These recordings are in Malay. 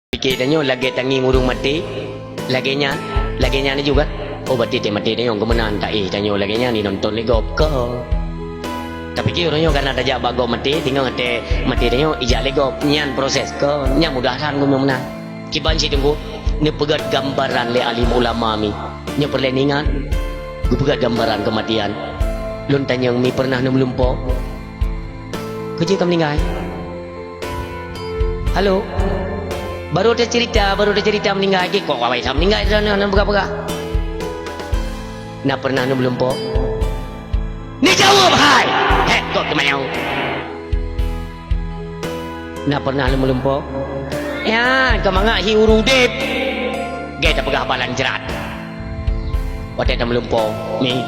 Fikir tanya lagi tangi ngurung mati. Laginya ni juga. Oh berarti dia mati tanya kemenan tak tanya laginya ni nonton legop ke. Tapi kira orangnya karena ada jak bago mati tinggal ngate mati tanya ijak legop nyan proses ke nyan mudahan gumna. Kiban si tunggu ni pegat gambaran le alim ulama mi. Nya perleningan. Gu pegat gambaran kematian. Lun tanya mi pernah nu melumpo. Kerja kamu meninggal. Halo. Baru ada cerita meninggal lagi. Kok awak sama meninggal di sana nak berapa? Nak pernah nu belum po? Ni jawab hai. Kok kemana? Nak pernah nu belum po? Ya, kemana hi urudip? Kita pegah balan jerat. Waktu dah belum po. Ni.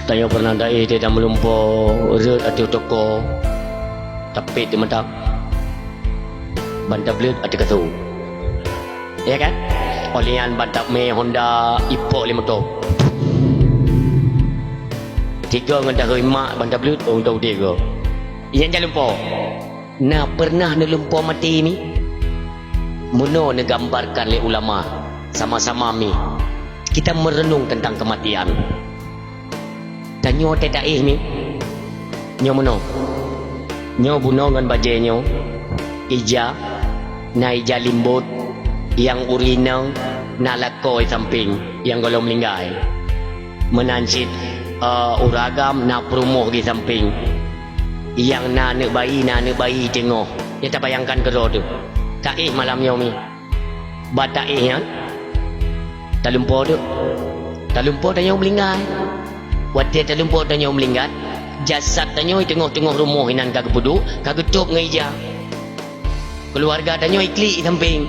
Tanya pernah dah dia belum po. Red atau toko. Tapi dia mentang. Bantab belut ada kata ya kan olian bantab me Honda Ipo 5 tok 3 ngendah mak bantab belut tahu dia ke yang jangan lupa nah pernah ni lupa mati ni muno ni gambarkan oleh ulama sama-sama mi kita merenung tentang kematian dan nyo tidak ni nyo muno nyo buno ngan bajenyo ija na ija limbut yang urinang na lakoi samping yang kalau melinggai menansit uragam na perumuh di samping yang na bayi tengok kita bayangkan ke tu tak malam yomi bata ya tak lumpur dan yang melinggai waktu tak lumpur dan yang melinggat jasad tanya tengok rumah inan kagak buduk kagak tutup ngeija keluarga tanya ikli samping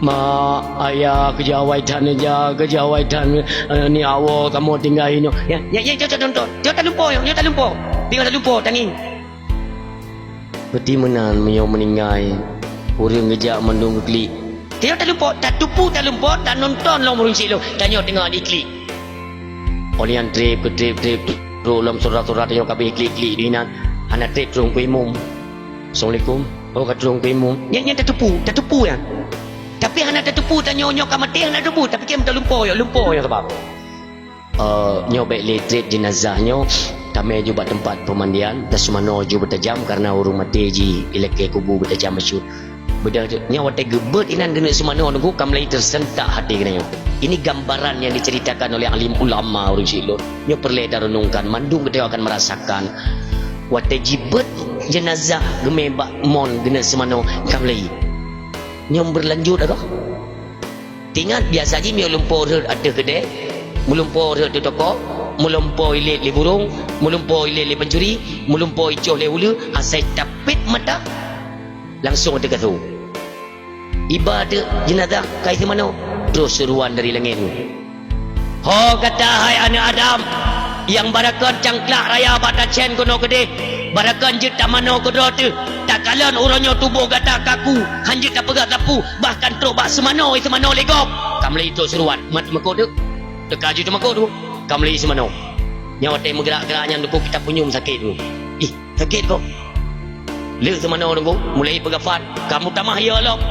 ma ayah kejawaitan ni awak kamu tinggal ini ya jangan tonton jangan lupa tinggal lupa tanging berarti menan menyau meninggal orang ngejak mendung ikli dia tak lupa tak nonton lo meruncik lo tanya tengok ikli olian trip rolom surat-surat tanya kabeh ikli dinan anak trip terung kuimum Assalamualaikum. Oh kadrung pemu. Yang tak tepu ya. Tapi anak tak tepu tanya nyok mati anak tepu tapi dia tak lupa ya sebab. Nyobek letret jenazahnya kami juga tempat pemandian dan semano juga bertajam karena urung mati ji ilake kubu bertajam masyur. Beda nyawa te gebet inan gena semano nunggu kam lai tersentak hati kena. Ini gambaran yang diceritakan oleh alim ulama urung silur. Nyo perle renungkan mandung kita akan merasakan wate jibet jenazah gemebak mon gena semano kamlai nyom berlanjut ada tinggal biasa je mi lumpur ada kedai melumpur di toko melumpur ilit li burung melumpur ilit li pencuri melumpur icoh li ulu asai tapit mata langsung ada kata ibadah jenazah kai semano terus seruan dari langit ho kata hai anak Adam yang barakan cangklak raya pada cen kono gede barakan je tak mano kodo tu tak kalan orangnya tubuh gata kaku hanjit tak pegat lapu bahkan terobak semano legop kamlai itu seruan mat mako tu dekaju tu mako tu kamlai semano nyawa te menggerak-geraknya nunggu kita punyum sakit tu sakit kok le semano nunggu mulai pegafan kamu tamah ya lo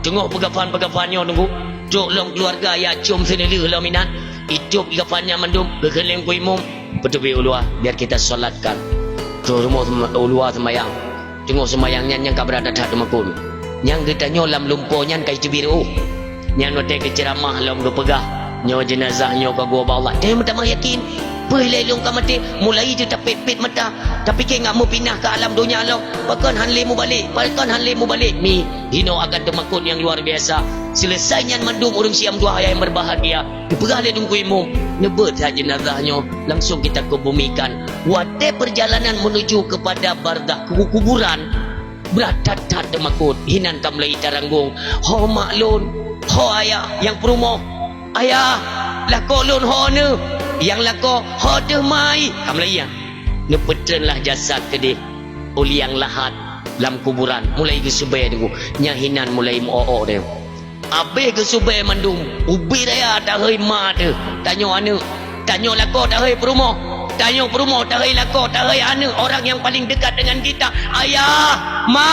tengok pegafan-pegafannya nunggu jok long keluarga ya cium sini le lo minat hidup gafannya mendum berkeling kuimum betul ulua biar kita solatkan tu rumah ulua sembayang tengok sembayangnya yang kau berada di makun yang kita nyolam lumpuhnya kai cibiru yang note ke ceramah lam go pegah nyo jenazahnya ke gua Allah dia mata yakin boleh long ka mati mulai je tapit mata tapi ke ngak mu pindah ke alam dunia lo bahkan hanlimu balik mi hino akan temakun yang luar biasa selesainya mendung urang siam dua yang berbahagia dipegah le dungkuimu nebet saja jenazahnya langsung kita kebumikan wate perjalanan menuju kepada bardah kuburan beratat-tat temakun hinan kamlai taranggung ho maklun ho ayah yang perumoh ayah lako lun ho ne yang lako ho deh mai kamlai ya nepetrenlah jasad ke oleh yang lahat dalam kuburan mulai ke subai tu nyahinan mulai mo dia abe ke subai mandum ubi dia tak hei ma tu tanyo lako tak hei perumoh tanyo perumoh tak hei lako tak hei anu orang yang paling dekat dengan kita ayah ma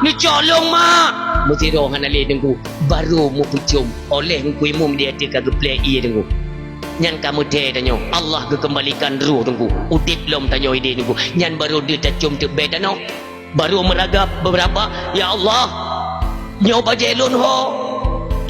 ni colong mak mesti roh hana le dengku baru mu pucum oleh ngku imum dia te kagak play ia dengku nyan kamu te tanyo Allah ke kembalikan ruh dengku udip lom tanyo ide dengku nyan baru dia tacum te bed tanyo baru meragap beberapa ya Allah nyoba jelun ho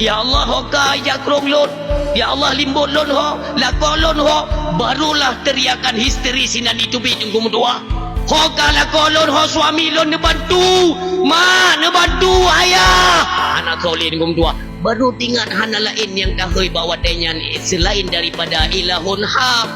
ya Allah ho ka ya krong lon ya Allah limbut lon ho lakolon ho barulah teriakan histeri sinan ditubi dengku mudua ho ka lakolon ho suami lon ne bantu ma ne bantu ayah anak kau le dengku mudua baru tinggal hana lain yang kahoi bawa denyan selain daripada ilahun haq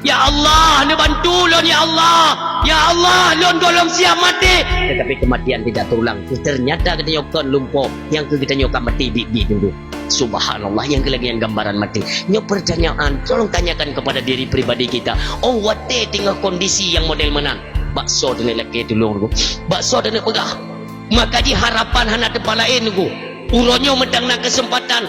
ya Allah ne bantu lon ya Allah lon golong siap mati tetapi kematian tidak terulang ternyata kita nyokon lumpuh yang kita nyokon mati bibit dulu subhanallah yang kelagian gambaran mati nyok pertanyaan tolong tanyakan kepada diri pribadi kita oh wate tinggal kondisi yang model menang bakso dengan lelaki dulu bakso dengan pegah maka di harapan hana depan lain uronyo medang nak kesempatan